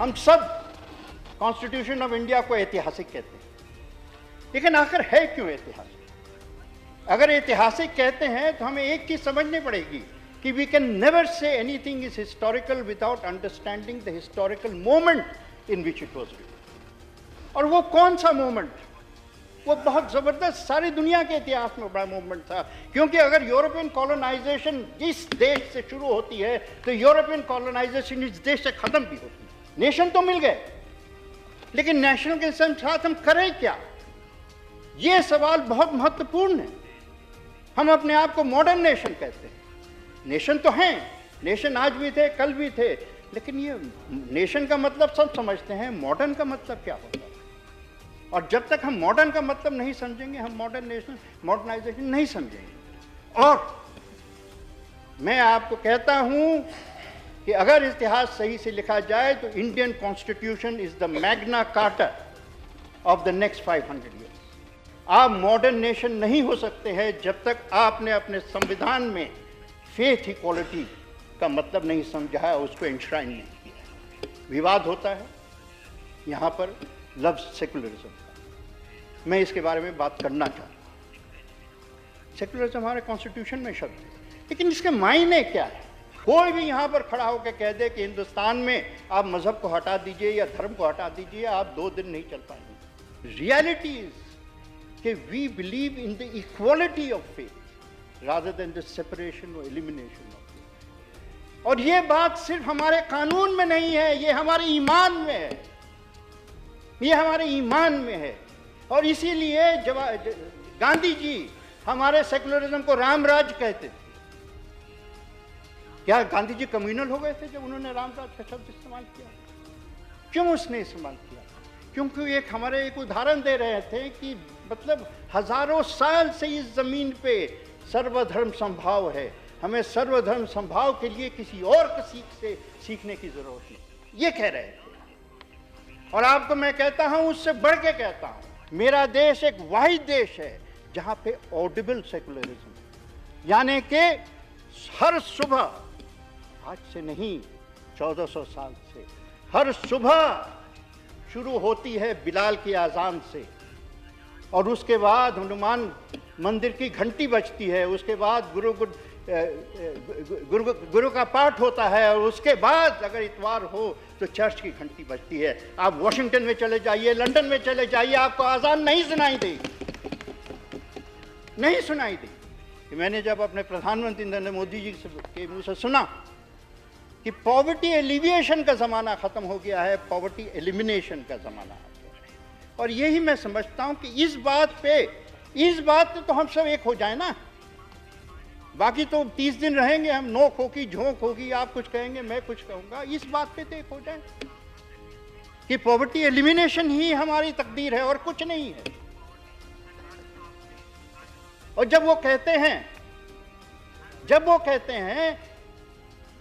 हम सब constitution of India को ऐतिहासिक कहते हैं, लेकिन आखिर है क्यों ऐतिहासिक? अगर ऐतिहासिक कहते हैं तो हमें एक चीज समझनी पड़ेगी कि we can never say anything is historical without understanding the historical moment in which it was written. और वो कौन सा मोमेंट? वो बहुत जबरदस्त, सारी दुनिया के इतिहास में बड़ा मूवमेंट था। क्योंकि अगर यूरोपियन कॉलोनाइजेशन जिस देश से शुरू होती है तो यूरोपियन कॉलोनाइजेशन इस देश से खत्म भी होती है। नेशन तो मिल गए, लेकिन नेशनल के साथ हम करें क्या? ये सवाल बहुत महत्वपूर्ण है। हम अपने आप को मॉडर्न नेशन कहते हैं। नेशन तो हैं, नेशन आज भी थे, कल भी थे, लेकिन ये नेशन का मतलब सब समझते हैं, मॉडर्न का मतलब क्या होता है? और जब तक हम मॉडर्न का मतलब नहीं समझेंगे, हम मॉडर्नाइजेशन नहीं समझेंगे। और मैं आपको कहता हूं कि अगर इतिहास सही से लिखा जाए तो Indian constitution is the Magna carta of the next 500 years. आप मॉडर्न नेशन नहीं हो सकते हैं जब तक आपने अपने संविधान में फेथ इक्वालिटी का मतलब नहीं समझा है, उसको इंश्राइन नहीं किया। विवाद होता है यहाँ पर लफ्ज़ सेकुलरिज्म का। मैं इसके बारे में बात करना चाहता हूँ। सेकुलरिज्म हमारे कॉन्स्टिट्यूशन में शब्द है, लेकिन इसके मायने क्या है? कोई भी यहाँ पर खड़ा होकर कह दे कि हिंदुस्तान में आप मजहब को हटा दीजिए या धर्म को हटा दीजिए, आप 2 दिन नहीं चल पाएंगे। रियलिटी इज कि we believe in the equality of faith rather than the separation और एलिमिनेशन ऑफ फेथ। और ये बात सिर्फ हमारे कानून में नहीं है, ये हमारे ईमान में है, ये हमारे ईमान में है। और इसीलिए गांधी जी हमारे सेकुलरिज्म को रामराज कहते थे। क्या गांधी जी कम्युनल हो गए थे जब उन्होंने रामराज का शब्द इस्तेमाल किया? क्यों उसने इस्तेमाल किया? क्योंकि एक उदाहरण दे रहे थे कि मतलब हजारों साल से इस जमीन पे सर्वधर्म संभाव है, हमें सर्वधर्म संभाव के लिए किसी और से सीखने की जरूरत नहीं, ये कह रहे थे। और आपको मैं कहता हूं, उससे बढ़ के कहता हूं, मेरा देश एक वाहिद देश है जहां पे ऑडिबल सेकुलरिज्म, यानी कि हर सुबह, आज से नहीं 1400 साल से, हर सुबह शुरू होती है बिलाल की आज़ान से, और उसके बाद हनुमान मंदिर की घंटी बजती है, उसके बाद गुरु का पाठ होता है, और उसके बाद अगर इतवार हो तो चर्च की घंटी बजती है। आप वॉशिंगटन में चले जाइए, लंदन में चले जाइए, आपको आज़ान नहीं सुनाई देगी, नहीं सुनाई देगी। मैंने जब अपने प्रधानमंत्री नरेंद्र मोदी जी के मुंह से सुना कि पॉवर्टी एलिविएशन का ज़माना ख़त्म हो गया है, पॉवर्टी एलिमिनेशन का ज़माना आ गया है, और यही मैं समझता हूँ कि इस बात पे तो हम सब एक हो जाए ना। बाकी तो 30 दिन रहेंगे हम, नोक होगी, झोंक होगी, आप कुछ कहेंगे, मैं कुछ कहूँगा, इस बात पे तो एक हो जाए कि पॉवर्टी एलिमिनेशन ही हमारी तकदीर है और कुछ नहीं है। और जब वो कहते हैं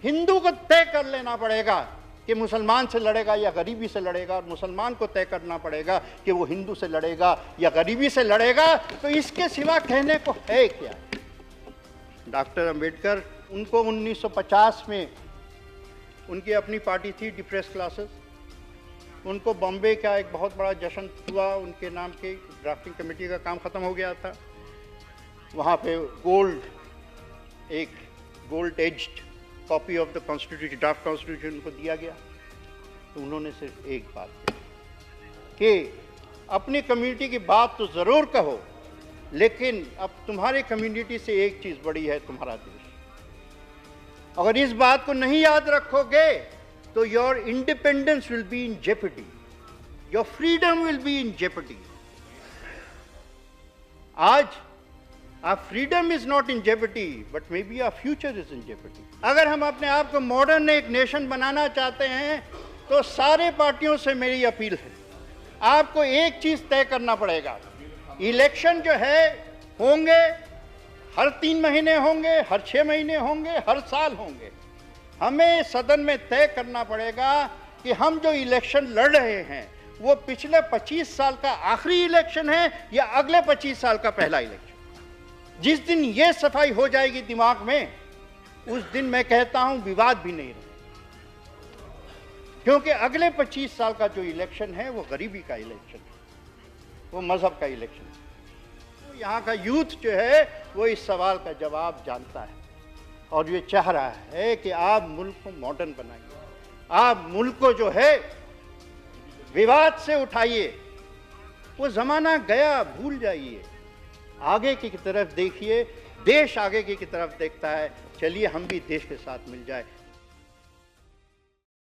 हिंदू को तय कर लेना पड़ेगा कि मुसलमान से लड़ेगा या गरीबी से लड़ेगा, और मुसलमान को तय करना पड़ेगा कि वो हिंदू से लड़ेगा या गरीबी से लड़ेगा, तो इसके सिवा कहने को है क्या? डॉक्टर अंबेडकर, उनको 1950 में उनकी अपनी पार्टी थी डिप्रेस क्लासेस, उनको बॉम्बे का एक बहुत बड़ा जश्न हुआ, उनके नाम की ड्राफ्टिंग कमेटी का काम ख़त्म हो गया था। वहाँ पे एक gold aged copy of the constitution, draft constitution उनको दिया गया। तो उन्होंने सिर्फ एक बात कही कि अपनी कम्युनिटी की बात तो ज़रूर कहो, लेकिन अब तुम्हारी कम्युनिटी से एक चीज़ बड़ी है, तुम्हारा देश। अगर इस बात को नहीं याद रखोगे तो your independence will be in jeopardy, your freedom will be in jeopardy. आज our freedom is not in jeopardy, but maybe our future is in jeopardy. अगर हम अपने आप को मॉडर्न एक नेशन बनाना चाहते हैं तो सारे पार्टियों से मेरी अपील है, आपको एक चीज तय करना पड़ेगा। इलेक्शन जो है होंगे, हर 3 महीने होंगे, हर 6 महीने होंगे, हर साल होंगे। हमें सदन में तय करना पड़ेगा कि हम जो इलेक्शन लड़ रहे हैं वो पिछले 25 साल का आखिरी इलेक्शन है या अगले 25 साल का पहला इलेक्शन। जिस दिन ये सफाई हो जाएगी दिमाग में, उस दिन मैं कहता हूं विवाद भी नहीं रहेगा। क्योंकि अगले 25 साल का जो इलेक्शन है वो गरीबी का इलेक्शन है, वो मजहब का इलेक्शन है। तो यहाँ का यूथ जो है वो इस सवाल का जवाब जानता है और ये चाह रहा है कि आप मुल्क को मॉडर्न बनाइए, आप मुल्क को जो है विवाद से उठाइए, वो जमाना गया, भूल जाइए, आगे की तरफ देखिए। देश आगे की तरफ देखता है, चलिए हम भी देश के साथ मिल जाए।